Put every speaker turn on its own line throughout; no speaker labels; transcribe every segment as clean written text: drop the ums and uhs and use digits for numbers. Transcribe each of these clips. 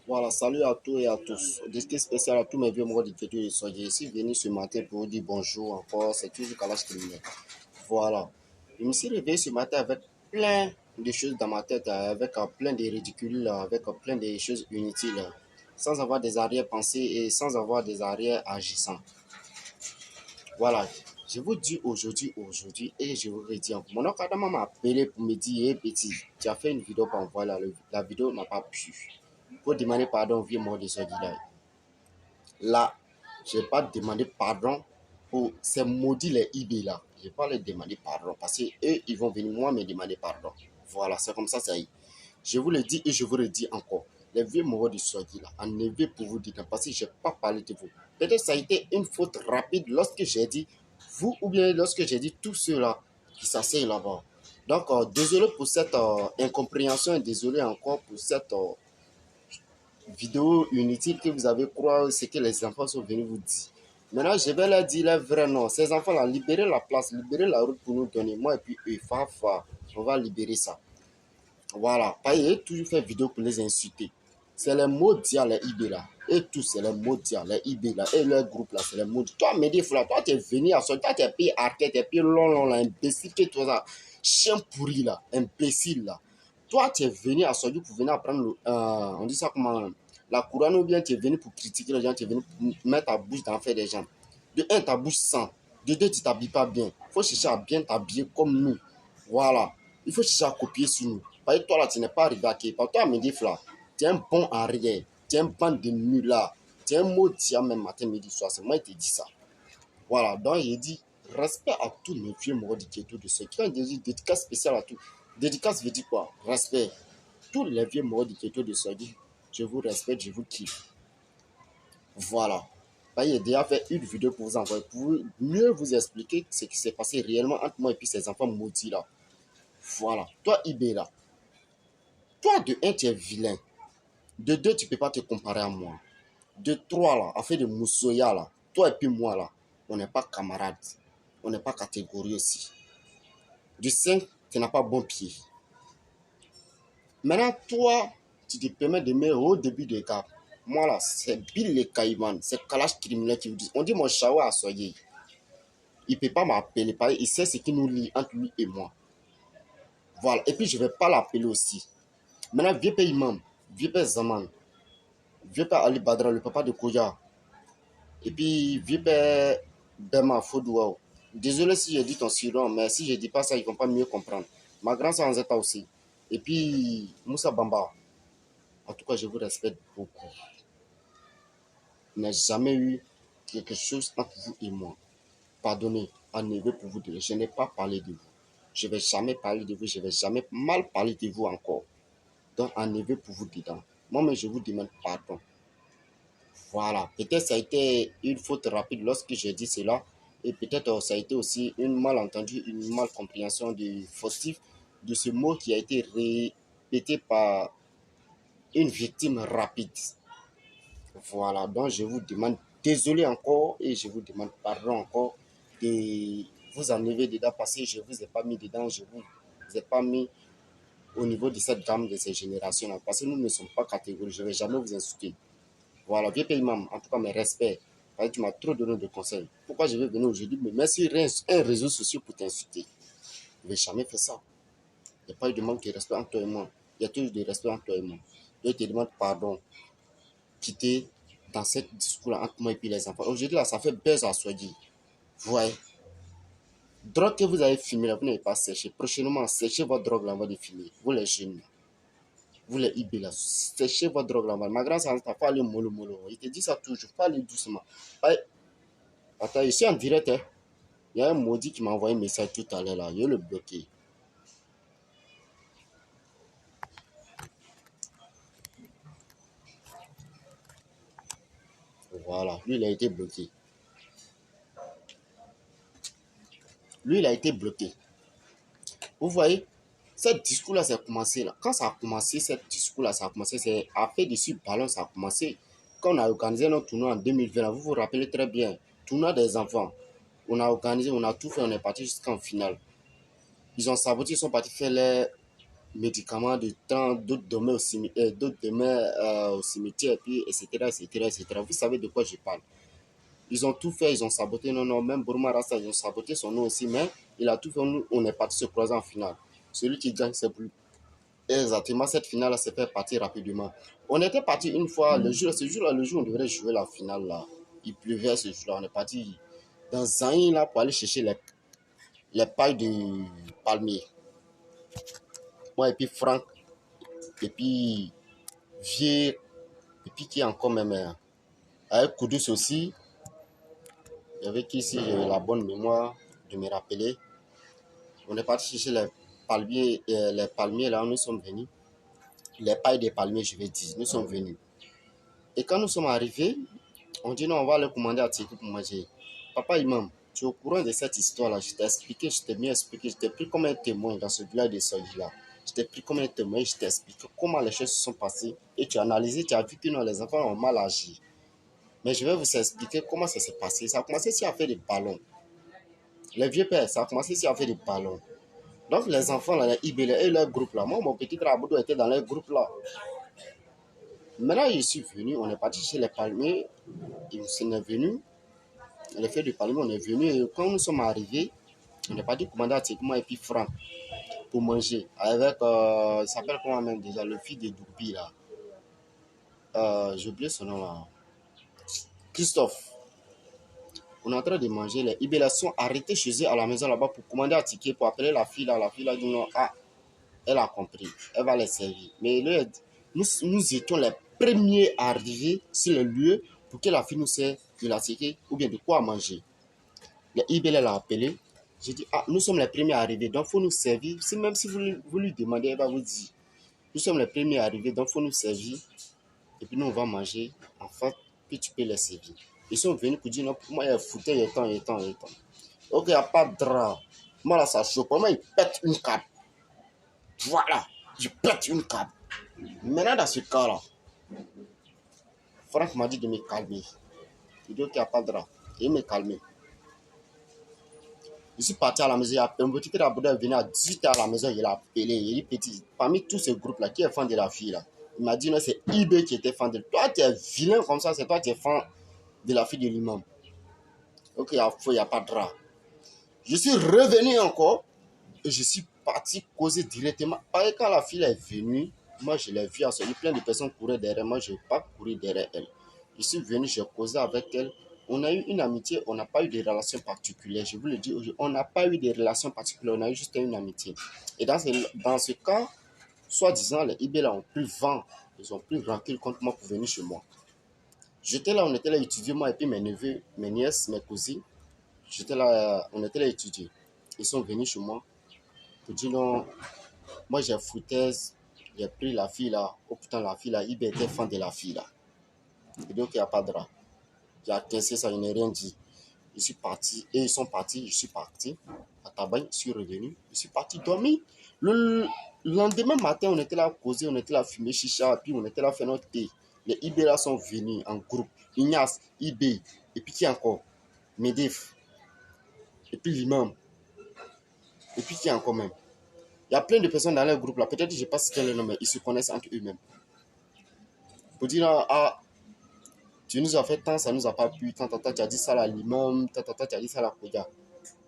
Voilà, salut à tous et à tous. Dédicace spécial à tous mes vieux membres du Kétu de Soyez. Je suis venu ce matin pour vous dire bonjour encore. C'est toujours Kalash Criminel. Voilà. Je me suis réveillé ce matin avec plein de choses dans ma tête, avec plein de ridicules, avec plein de choses inutiles, sans avoir des arrière-pensées et sans avoir des arrière-agissants. Voilà. Je vous dis aujourd'hui, et je vous redis encore. Mon oncle Adam m'a appelé pour me dire, hey, petit, tu as fait une vidéo pour envoyer la vidéo n'a pas pu. Pour demander pardon au vieux mort de ce là. Là, je n'ai pas demandé pardon pour ces maudits les IB là. Je ne vais pas leur demander pardon parce qu'eux, ils vont venir moi me demander pardon. Voilà, c'est comme ça y est. Je vous le dis et je vous le dis encore. Les vieux morts de Soigi là, en éveil pour vous dire parce que je n'ai pas parlé de vous. Peut-être ça a été une faute rapide lorsque j'ai dit vous ou bien lorsque j'ai dit tous ceux-là qui s'asseyent là-bas. Donc, désolé pour cette incompréhension et désolé encore pour cette vidéo inutile que vous avez croire ce que les enfants sont venus vous dire. Maintenant, je vais leur dire le vrai nom. Ces enfants-là, libérez la place, libérez la route pour nous donner. Moi et puis eux, on va libérer ça. Voilà. Pas toujours fait vidéo pour les insulter. C'est les maudits, les IB là. Et tous, c'est les maudits, les IB là. Et leur groupe là, c'est les maudits. Toi, Medif là, toi, tu es venu à ça. Toi, tu es payé arcade, tu es payé long là, imbécile que toi, ça. Chien pourri là, imbécile là. Toi, tu es venu à Soyou pour venir apprendre, on dit ça comment, la couronne, ou bien tu es venu pour critiquer les gens, tu es venu pour mettre ta bouche dans l'affaire des gens. De un, ta bouche sent. De deux, tu t'habilles pas bien. Il faut chercher à bien t'habiller comme nous. Voilà. Il faut chercher à copier sur nous. Parce que toi là, tu n'es pas arrivé à qui. Parce que toi, Medif là, tu es un bon arrière. Tu es un pan de nulard. Tu es un maudit même matin, midi, soir. C'est moi qui te dis ça. Voilà. Donc, il dit respect à tous mes vieux morts du ghetto de ceux qui ont des dédicace spéciale à tous. Dédicace veut dire quoi? Respect. Tous les vieux morts du ghetto de Soigi, je vous respecte, je vous kiffe. Voilà. J'ai déjà fait une vidéo pour vous envoyer, pour mieux vous expliquer ce qui s'est passé réellement entre moi et puis ces enfants maudits là. Voilà. Toi, Ibé là, toi de un, tu es vilain. De deux, tu ne peux pas te comparer à moi. De trois là, affaire de Moussoya là, toi et puis moi là, on n'est pas camarades. On n'est pas catégorie aussi. Du 5, tu n'as pas bon pied. Maintenant, toi, tu te permets de mettre au début des cas. Moi là, c'est Bill le Caïman, c'est Kalash Criminel qui vous dit. On dit mon chawa à Soyez. Il ne peut pas m'appeler, il sait ce qui nous lie entre lui et moi. Voilà, et puis je ne vais pas l'appeler aussi. Maintenant, vieux père Imam, vieux père Zaman, vieux père Ali Badra, le papa de Koya, et puis vieux père Bema Fodouao. Désolé si j'ai dit ton surnom, mais si je ne dis pas ça, ils ne vont pas mieux comprendre. Ma grand-sœur Anzeta aussi. Et puis Moussa Bamba. En tout cas, je vous respecte beaucoup. Il n'y a jamais eu quelque chose entre vous et moi. Pardonnez, en neveu pour vous dire, je n'ai pas parlé de vous. Je ne vais jamais parler de vous, je ne vais jamais mal parler de vous encore. Donc, en neveu pour vous dedans. Moi-même, je vous demande pardon. Voilà. Peut-être ça a été une faute rapide lorsque j'ai dit cela. Et peut-être ça a été aussi une malentendu, une malcompréhension du fautif de ce mot qui a été répété par une victime rapide. Voilà, donc je vous demande désolé encore et je vous demande pardon encore de vous enlever dedans parce que je ne vous ai pas mis dedans, je ne vous ai pas mis au niveau de cette gamme de ces générations-là parce que nous ne sommes pas catégories, je ne vais jamais vous insulter. Voilà, vieux pays même, en tout cas mes respects, parce que tu m'as trop donné de conseils. Pourquoi je vais venir aujourd'hui me mettre sur un réseau social pour t'insulter? Je ne vais jamais faire ça. Il n'y a pas eu de manque de respect entre toi et moi. Il y a toujours de respect entre toi et moi. Je te demande pardon. Quitter dans cette discours-là entre moi et puis les enfants. Aujourd'hui, là, ça fait buzz à Soigi. Vous voyez, drogue que vous avez filmé là, vous n'avez pas séché. Prochainement, séchez votre drogue là, on va les filmer. Vous les jeunes, vous les IB là, séchez votre drogue là. Ma grande sœur, t'as pas aller mollo mollo. Il te dit ça toujours, pas aller doucement. Attends, je suis en direct, hein. Il y a un maudit qui m'a envoyé un message tout à l'heure là, je vais le bloquer. Voilà, lui il a été bloqué. Lui il a été bloqué. Vous voyez, ce discours-là, ça a commencé là. Quand ça a commencé, ce discours-là, ça a commencé, c'est après dessus ballon, ça a commencé. Quand on a organisé notre tournoi en 2020, là, vous vous rappelez très bien, tournoi des enfants. On a organisé, on a tout fait, on est parti jusqu'en finale. Ils ont saboté, ils sont partis faire médicaments de temps, d'autres dormaient au cimetière, puis etc., etc., etc. Vous savez de quoi je parle. Ils ont tout fait, ils ont saboté. Non, non, même Burma Rasta, ils ont saboté son nom aussi, mais il a tout fait. Nous, on est parti se croiser en finale. Celui qui gagne, c'est plus. Exactement, cette finale-là s'est fait partir rapidement. On était parti une fois, ce jour-là, le jour où on devrait jouer la finale, là. Il pleuvait ce jour-là. On est parti dans Zaïn, là, pour aller chercher les pailles de palmier. Moi, et puis Franck, et puis Vier, et puis qui est encore même. Avec Koudous aussi, il y avait qui ici, j'ai la bonne mémoire de me rappeler. On est parti chercher les palmiers, là, nous sommes venus. Les pailles des palmiers, je vais dire, nous sommes venus. Et quand nous sommes arrivés, on dit non, on va aller commander à Tiki pour manger. Papa Imam, tu es au courant de cette histoire-là. Je t'ai expliqué, je t'ai bien expliqué. Je t'ai pris comme un témoin dans ce village de Soji-là. Je t'ai pris comme un témoin, je t'ai expliqué comment les choses se sont passées. Et tu as analysé, tu as vu que non, les enfants ont mal agi. Mais je vais vous expliquer comment ça s'est passé. Ça a commencé ici à faire des ballons. Les vieux pères, ça a commencé ici à faire des ballons. Donc les enfants, là, les IBL et leur groupe là. Moi, mon petit Raboudou était dans leur groupe là. Maintenant, je suis venu, on est parti chez les palmiers. Ils sont venus. Les feux de palmier, on est venu. Et quand nous sommes arrivés, on est parti commander à Tchekuma et puis Franck pour manger. Avec, il s'appelle comment même déjà, le fils de Doupi là. J'ai oublié son nom là. Christophe. On est en train de manger. Les Ibélas sont arrêtés chez eux à la maison là-bas pour commander un ticket, pour appeler la fille là. La fille là dit non, ah, elle a compris. Elle va les servir. Mais nous étions les premiers à arriver sur le lieu pour que la fille nous serve de la ticket ou bien de quoi manger. Les Ibélas l'a appelé. J'ai dit, ah, nous sommes les premiers à arriver, donc il faut nous servir. Même si vous lui demandez, elle va vous dire, nous sommes les premiers à arriver, donc il faut nous servir. Et puis nous, on va manger. En fait, puis tu peux les servir. Ils sont venus pour dire, non, pour moi, il y a foutu, il y a temps, il y a temps, il y a temps. Ok, il n'y a pas de drap. Moi, là, ça choque. Moi, il pète une cape. Voilà, je pète une cape. Maintenant, dans ce cas-là, Franck m'a dit de me calmer. Il dit, ok, il n'y a pas de drap. Et il m'a calmé. Je suis parti à la maison. Un petit Raboudou est venu à 18h à la maison. Il a appelé. Il dit, petit, parmi tous ces groupes-là, qui est fan de la fille là? Il m'a dit, non, c'est IB qui était fan de. Toi, tu es vilain comme ça. C'est toi qui es fan de la fille de l'imam. Ok, il n'y a pas de drap. Je suis revenu encore. Et je suis parti causer directement. Parce que quand la fille est venue, moi, je l'ai vue à ce lieu. Plein de personnes couraient derrière moi. Je n'ai pas couru derrière elle. Je suis venu, j'ai causé avec elle. On a eu une amitié, on n'a pas eu de relations particulières. Je vous le dis aujourd'hui, on n'a pas eu de relations particulières, on a eu juste une amitié. Et dans ce cas, soi-disant, les Ibéla ont pris vent, ils ont pris rancune contre moi pour venir chez moi. J'étais là, on était là étudier, moi et puis mes neveux, mes nièces, mes cousines. J'étais là, on était là étudier. Ils sont venus chez moi pour dire non, moi j'ai foutaise, j'ai pris la fille là. Oh putain, la fille là, Ibé était fan de la fille là. Et donc il n'y a pas de drap. J'ai cassé ça, je n'ai rien dit. Je suis parti, et ils sont partis, je suis parti à Tabagne, je suis revenu, je suis parti dormir. Le lendemain matin, on était là à causer, on était là à fumer chicha, puis on était là à faire notre thé. Les IB là sont venus en groupe. Ignace, IB, et puis qui encore? Medef, et puis l'imam, et puis qui encore même? Il y a plein de personnes dans leur groupe là, peut-être que je ne sais pas si quel est le nom, mais ils se connaissent entre eux-mêmes. Pour dire, ah, tu nous as fait tant, ça nous a pas plu, tant, tu as dit ça à l'imam, tu as dit ça à la Koya.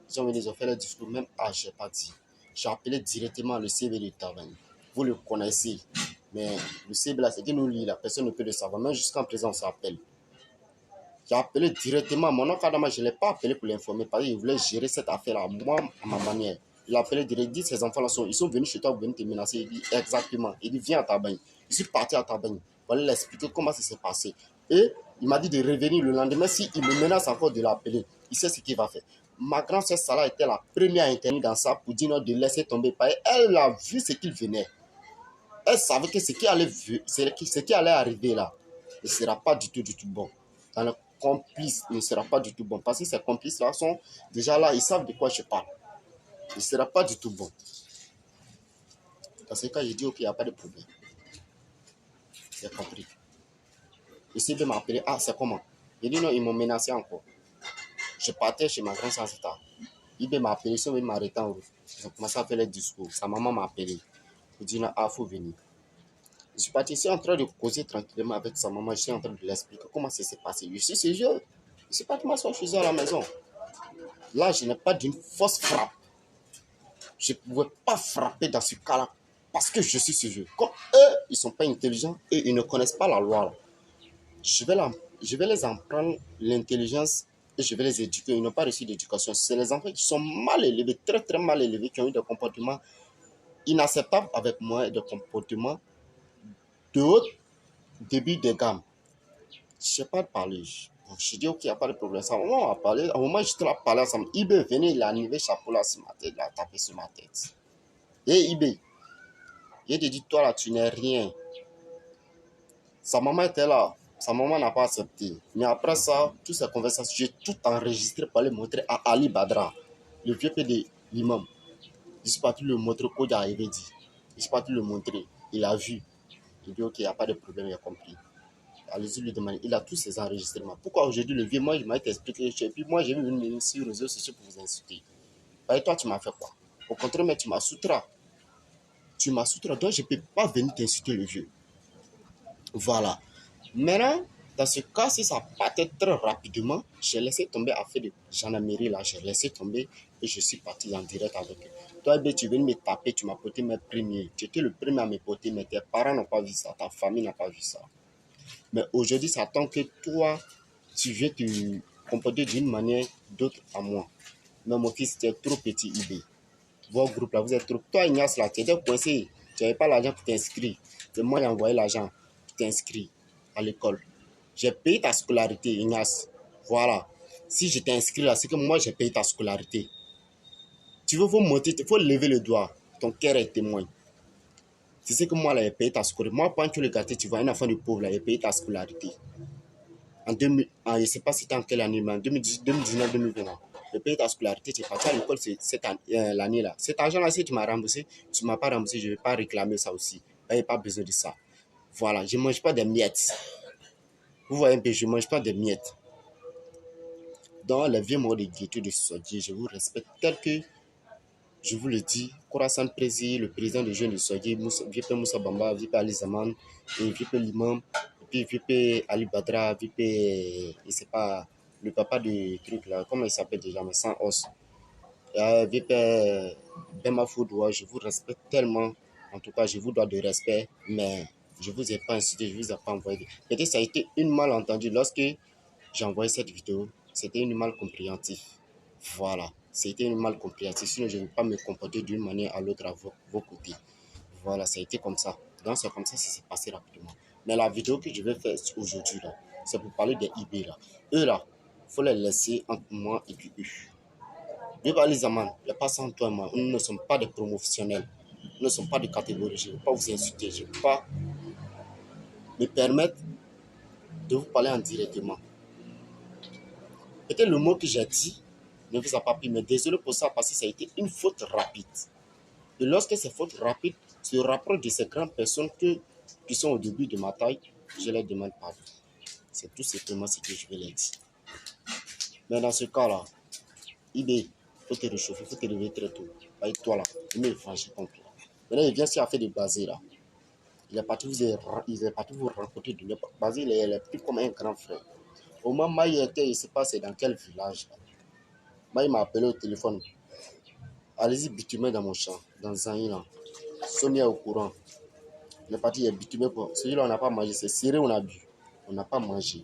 Ils ont fait le discours, même je n'ai pas dit. J'ai appelé directement le CB de Tabagne. Vous le connaissez, mais le CB là, c'est qui nous lit, la personne ne peut le savoir, même jusqu'en présent, on s'appelle. J'ai appelé directement, mon oncle Adama, je ne l'ai pas appelé pour l'informer, parce qu'il voulait gérer cette affaire-là, moi, à ma manière. Il a appelé direct, dit, ces enfants-là, ils sont venus chez toi, venir te menacer. Il dit, exactement. Il dit, viens à Tabagne. Je suis parti à Tabagne. Voilà l'expliquer comment ça s'est passé. Et il m'a dit de revenir le lendemain. S'il me menace encore de l'appeler, il sait ce qu'il va faire. Ma grande sœur Salah était la première à intervenir dans ça pour dire non, de laisser tomber. Elle a vu ce qu'il venait. Elle savait que ce qui allait arriver là ne sera pas du tout bon. Dans le complice ne sera pas du tout bon. Parce que ces complices-là sont déjà là, ils savent de quoi je parle. Il ne sera pas du tout bon. Dans ce cas, j'ai dit, ok, il n'y a pas de problème. J'ai compris. Le CB m'a appelé, ah, c'est comment? J'ai dit, non, ils m'ont menacé encore. Je partais chez ma grande sœur. IB m'a appelé, ils sont venus m'arrêter en route. Ils ont commencé à faire les discours. Sa maman m'a appelé. pour dire, ah, il faut venir. Je suis parti ici en train de causer tranquillement avec sa maman. Je suis en train de lui expliquer comment ça s'est passé. Je suis ce jeu. Je suis parti m'asseoir chez eux à la maison. Là, je n'ai pas d'une fausse frappe. Je ne pouvais pas frapper dans ce cas-là parce que je suis ce jeu. Comme eux, ils ne sont pas intelligents et ils ne connaissent pas la loi. Là. Je vais les apprendre l'intelligence et je vais les éduquer. Ils n'ont pas reçu d'éducation. C'est les enfants qui sont mal élevés, très très mal élevés, qui ont eu des comportements inacceptables avec moi et des comportements de haut début de gamme. Je ne sais pas parler. Je dis, ok, il n'y a pas de problème. Ça, on va parler. À un moment, j'étais là, parler ensemble. Ibé venait, il a enlevé le chapeau là sur ma tête, il a tapé sur ma tête. Et Ibé, il a dit, toi là, tu n'es rien. Sa maman était là. Sa maman n'a pas accepté. Mais après ça, toutes ces conversations, j'ai tout enregistré pour les montrer à Ali Badra, le vieux père de l'imam. Je suis parti le montrer, Kodia avait dit. Je suis parti le montrer. Il a vu. Il dit, ok, il n'y a pas de problème, il a compris. Allez-y lui demander. Il a tous ses enregistrements. Pourquoi aujourd'hui le vieux, moi, il m'a expliqué. Et puis moi, j'ai vu une sur les réseaux sociaux pour vous insulter. Et toi, tu m'as fait quoi? Au contraire, mais tu m'as soutra. Tu m'as soutra. Donc, je ne peux pas venir t'insulter le vieux. Voilà. Maintenant, dans ce cas, si ça part très rapidement, j'ai laissé tomber à faire de gendarmerie là. J'ai laissé tomber et je suis parti en direct avec eux. Toi, tu viens me taper, tu m'as porté mes premiers. Tu étais le premier à me porter, mais tes parents n'ont pas vu ça. Ta famille n'a pas vu ça. Mais aujourd'hui, ça attend que toi, tu viens te comporter d'une manière d'autre à moi. Mais mon fils, tu es trop petit, IB. Votre groupe là, vous êtes trop. Toi, Ignace, là, tu étais coincé. Tu n'avais pas l'argent pour t'inscrire. C'est moi qui ai envoyé l'argent pour t'inscrire à l'école. J'ai payé ta scolarité, Ignace. Voilà. Si je t'ai inscrit là, c'est que moi, j'ai payé ta scolarité. Tu veux, faut monter, il faut lever le doigt. Ton cœur est témoin. Tu sais que moi, là, j'ai payé ta scolarité. Moi, quand tu le gâtais, tu vois un enfant de pauvre, là, j'ai payé ta scolarité. En 2000, je ne sais pas c'était en quelle année, mais en 2019, 2020, j'ai payé ta scolarité, tu es parti à l'école l'année-là. Cet argent-là, si tu m'as remboursé, tu ne m'as pas remboursé, je ne vais pas réclamer ça aussi. Il n'y a pas besoin de ça. Voilà, je ne mange pas des miettes. Vous voyez un peu, je ne mange pas des miettes. Dans les vieux mots de gaieté de Sodier, je vous respecte tel que je vous le dis. Khorasan Prési, le président de jeunes de Sodier, VP Moussa Bamba, VP Ali Zaman, et VP Limam, et puis VP Ali Badra, VP, je ne sais pas, le papa du truc là, comment il s'appelle déjà, mais sans os. VP Bema Foudoua, je vous respecte tellement. En tout cas, je vous dois de respect, mais je ne vous ai pas incité, je ne vous ai pas envoyé. Peut-être que ça a été une malentendu lorsque j'ai envoyé cette vidéo. C'était une mal compréhensive. Voilà. C'était une mal compréhensive. Sinon, je ne vais pas me comporter d'une manière à l'autre à vos côtés. Voilà, ça a été comme ça. Donc, c'est comme ça que ça s'est passé rapidement. Mais la vidéo que je vais faire aujourd'hui, là, c'est pour parler des IB, là. Eux, là, il faut les laisser entre moi et puis eux. Viva les amants, il n'y a pas ça entre toi et moi. Nous ne sommes pas des promotionnels. Nous ne sommes pas de catégorie. Je ne vais pas vous insulter. Je ne vais pas me permettre de vous parler en directement. Peut-être le mot que j'ai dit ne vous a pas pris, mais désolé pour ça parce que ça a été une faute rapide. Et lorsque ces fautes rapides se rapprochent de ces grandes personnes qui sont au début de ma taille, je leur demande pardon. C'est tout simplement ce que je vais leur dire. Mais dans ce cas-là, il faut te réchauffer, il faut te lever très tôt. Avec toi là, il me venger contre toi. Maintenant, il vient ici à faire des basés là. Il est parti vous rencontrer de l'époque. Basé, il est plus comme un grand frère. Au moment où il était, il ne sait pas c'est dans quel village. Moi, il m'a appelé au téléphone. Allez-y, bitumez dans mon champ, dans Zahina. Sonia est au courant. Il est parti, il est bitumé pour. Celui-là, on n'a pas mangé. C'est serré, on a bu. On n'a pas mangé.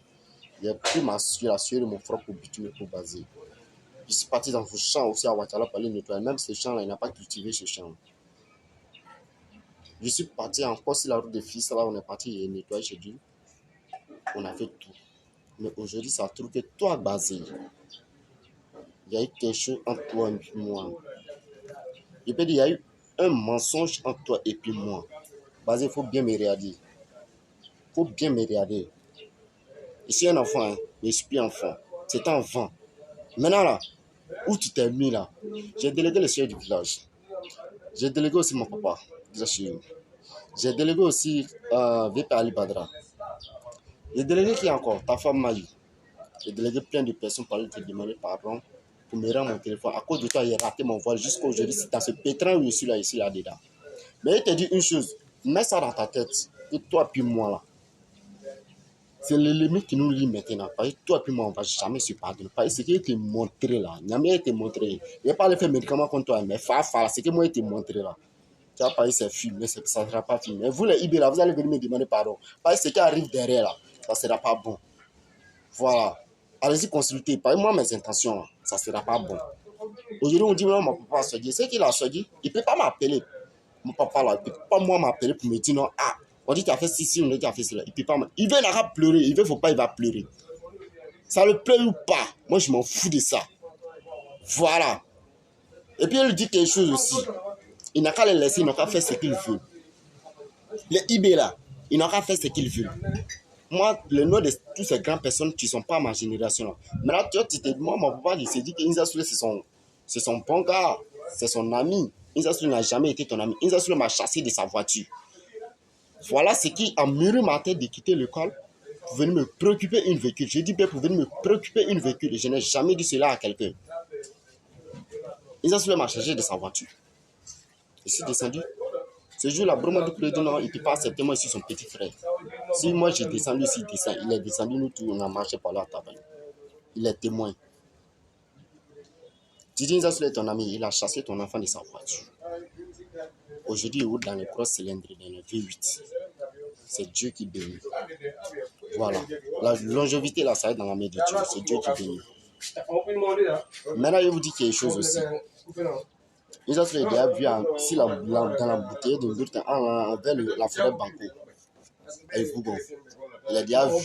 Il a pris la sueur de mon frère pour bitumer, pour baser. Je suis parti dans vos champs aussi à Ouattara pour aller nettoyer. Même ce champ-là, il n'a pas cultivé ce champ. Je suis parti encore sur la route de fils. Là, on est parti nettoyer chez Dieu. On a fait tout. Mais aujourd'hui, ça trouve que toi, basé, il y a eu quelque chose entre toi et moi. Je peux dire, il y a eu un mensonge entre toi et puis moi. Basé, il faut bien me regarder. Il faut bien me regarder. Je suis un enfant, hein, mais je suis plus enfant. C'est un enfant. Maintenant, là, où tu t'es mis, là, j'ai délégué le chef du village. J'ai délégué aussi mon papa, j'ai délégué aussi VP Ali Badra. J'ai délégué qui encore? Ta femme Maï. J'ai délégué plein de personnes pour aller te demander pardon, pour me rendre mon téléphone. À cause de toi, j'ai raté mon vol jusqu'à aujourd'hui. C'est dans ce pétrin où je suis là dedans. Mais il te dit une chose, mets ça dans ta tête, et toi puis moi là, c'est le limite qui nous lie maintenant. Parce que toi puis moi, on ne va jamais se pardonner. Parce que ce qui a été montré là, il n'a pas été montré. Il n'y a pas l'effet médicament contre toi, mais ce qui m'a été montré là. Tu vas pas c'est filmé, ça ne sera pas filmé. Vous les IB là, vous allez venir me demander pardon. Parce que ce qui arrive derrière là, ça ne sera pas bon. Voilà. Allez-y consulter. Par moi, mes intentions, ça ne sera pas bon. Aujourd'hui, on dit, non, mon papa a soigné. C'est qu'il a soigné. Il ne peut pas m'appeler. Mon papa là, il ne peut pas moi m'appeler pour me dire non. Ah, on dit qu'il a fait ceci, on dit qu'il a fait cela. Il ne peut pas. Il veut n'a pleurer. Il veut, faut pas, il va pleurer. Ça le plaît ou pas. Moi, je m'en fous de ça. Voilà. Et puis, il dit quelque chose aussi. Il n'a qu'à les laisser, il n'a qu'à faire ce qu'il veut. Les IB là, il n'a qu'à faire ce qu'il veut. Moi, le nom de toutes ces grandes personnes qui ne sont pas ma génération là. Maintenant, tu te demandes, mon papa, il s'est dit qu'Inza Soule, c'est son bon gars, c'est son ami. Inza Soule n'a jamais été ton ami. Inza Soule m'a chassé de sa voiture. Voilà ce qui a mûri ma tête de quitter l'école pour venir me préoccuper une véhicule. J'ai dit bien pour venir me préoccuper une véhicule. Et je n'ai jamais dit cela à quelqu'un. Inza Soule m'a chargé de sa voiture. Je suis descendu. Ce jour-là, Broma dit non, il ne peut pas accepter moi, je suis son petit frère. Si moi j'ai descendu, il est descendu, nous tous, on a marché par là à Tabaye. Il est témoin. Didi Nzasoul est ton ami, il a chassé ton enfant de sa voiture. Aujourd'hui, il roule dans les gros cylindres, dans le V8. C'est Dieu qui bénit. Voilà. La longévité, là, ça va être dans la main de Dieu. C'est Dieu qui bénit. Maintenant, je vous dis quelque chose aussi. Nzasoul est déjà vu dans la bouteille de l'autre vers la forêt Banco. Il a déjà vu,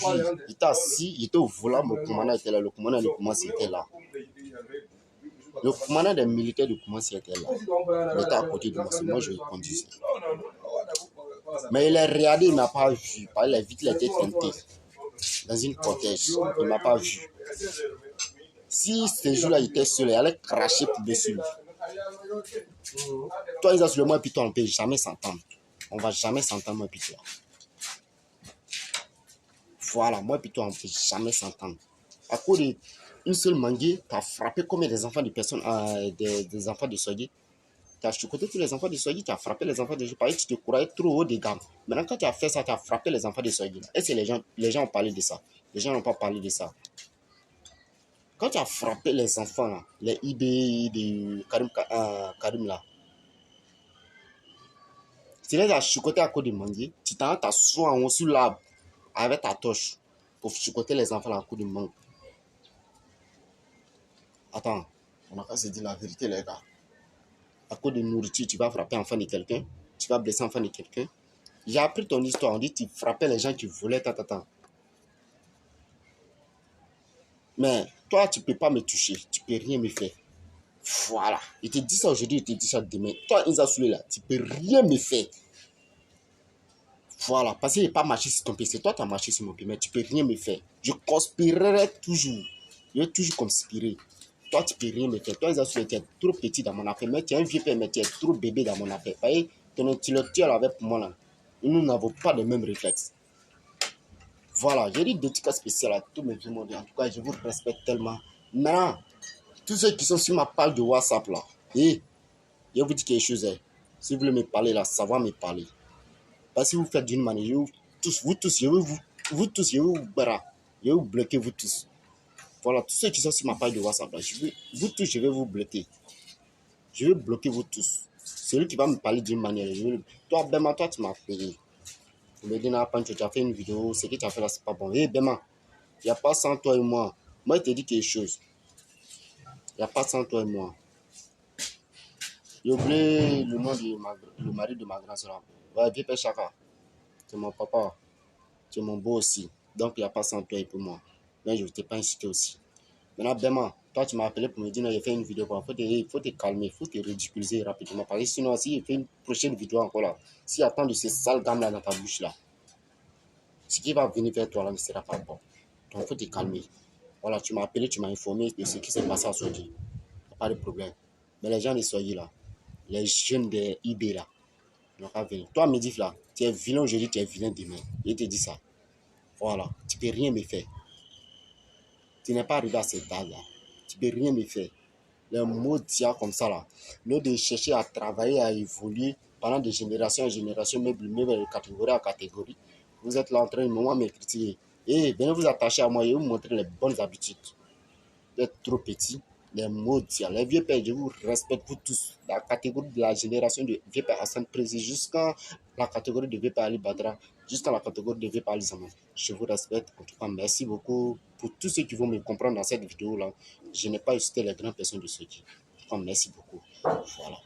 il était assis, il était au volant, mon commandant était là, le commandant de Koumassi était là. Le commandant des militaires de Koumassi était là. Il était à côté de moi, c'est moi je le conduisais. Mais il a regardé, il ne m'a pas vu. Par la vitre, il était teinté dans une cortège. Il ne m'a pas vu. Si ce jour-là, il était seul, il allait cracher pour dessus. Toi, ils ont moi et puis toi, on ne peut jamais s'entendre. On ne va jamais s'entendre, moi et puis toi. Voilà, moi et puis toi, on ne peut jamais s'entendre. À cause d'une seule manguée, tu as frappé combien des enfants de personnes, des enfants de Soyé. Tu as chuchoté tous les enfants de Soyé, tu as frappé les enfants de Soyé. Pareil, tu te croyais trop haut des gammes. Maintenant, quand tu as fait ça, tu as frappé les enfants de Soyé. Est-ce que les gens ont parlé de ça? Les gens n'ont pas parlé de ça. Quand tu as frappé les enfants, là, les IB de Karim là, tu les as chuchotés à cause de mangué. Tu t'as t'asseoir en haut sur l'arbre avec ta torche pour chuchoter les enfants à cause de mangue. Attends, on a qu'à se dire la vérité, les gars. À cause de nourriture, tu vas frapper l'enfant de quelqu'un, tu vas blesser l'enfant de quelqu'un. J'ai appris ton histoire, on dit que tu frappais les gens qui volaient, Mais toi, tu ne peux pas me toucher, tu ne peux rien me faire. Voilà. Il te dit ça aujourd'hui, il te dit ça demain. Toi, Inza Soule là, tu ne peux rien me faire. Voilà, parce qu'il n'est pas marché sur ton pied. C'est toi qui as marché sur mon pied, mais tu ne peux rien me faire. Je conspirerai toujours. Je vais toujours conspirer. Toi, tu ne peux rien me faire. Toi, Inza Soule, tu es trop petit dans mon affaire. Mais tu es un vieux père, mais tu es trop bébé dans mon affaire. Vous voyez, ton intellectuel avec moi là, nous n'avons pas les mêmes réflexes. Voilà, j'ai dit dédicace spéciale à tous mes vieux mondes. En tout cas, je vous respecte tellement. Maintenant, tous ceux qui sont sur ma page de WhatsApp là, et je vous dis quelque chose. Si vous voulez me parler là, savoir me parler. Parce que si vous faites d'une manière, vous tous, je vais vous bloquer, vous tous. Voilà, tous ceux qui sont sur ma page de WhatsApp là, vous tous, je vais vous bloquer. Je vais bloquer vous tous. Celui qui va me parler d'une manière, toi, Bema, toi, tu m'as payé. Vous me dites, tu as fait une vidéo, ce que tu as fait là, c'est pas bon. Hé, Bema, il n'y a pas sans toi et moi. Moi, je te dis quelque chose. Il n'y a pas sans toi et moi. J'ai oublié le nom du mari de ma grande soeur. Ouais, vieux père Chaka. C'est mon papa. C'est mon beau aussi. Donc, il n'y a pas sans toi et pour moi. Mais je ne t'ai pas incité aussi. Maintenant, Bema, toi, tu m'as appelé pour me dire, j'ai fait une vidéo. Il faut te calmer, il faut te ridiculiser rapidement. Parce que sinon, si je fais une prochaine vidéo encore là, s'il y a tant de ces sales gammes là dans ta bouche là, ce qui va venir vers toi là ne sera pas bon. Donc, il faut te calmer. Voilà, tu m'as appelé, tu m'as informé de ce qui s'est passé à Soji. Pas de problème. Mais les gens de Soji là, les jeunes de IB là, ils n'ont pas venir. Toi, Medif là, tu es vilain aujourd'hui, tu es vilain demain. Je te dis ça. Voilà, tu ne peux rien me faire. Tu n'es pas arrivé à cette âge là. Tu ne peux rien me faire. Les mots d'IA comme ça là, nous de chercher à travailler, à évoluer, pendant des générations et générations, même de catégorie à catégorie. Vous êtes là en train de me critiquer. Et venez vous attacher à moi et vous montrer les bonnes habitudes. Vous êtes trop petit. Les mots, les vieux pères, je vous respecte vous tous. La catégorie de la génération de vieux père Hassan Prési jusqu'à la catégorie de vieux père Ali Badra, jusqu'à la catégorie de vieux père Ali Zaman. Je vous respecte. En tout cas, merci beaucoup pour tous ceux qui vont me comprendre dans cette vidéo-là. Je n'ai pas cité les grandes personnes de ceux qui. En tout cas, merci beaucoup. Voilà.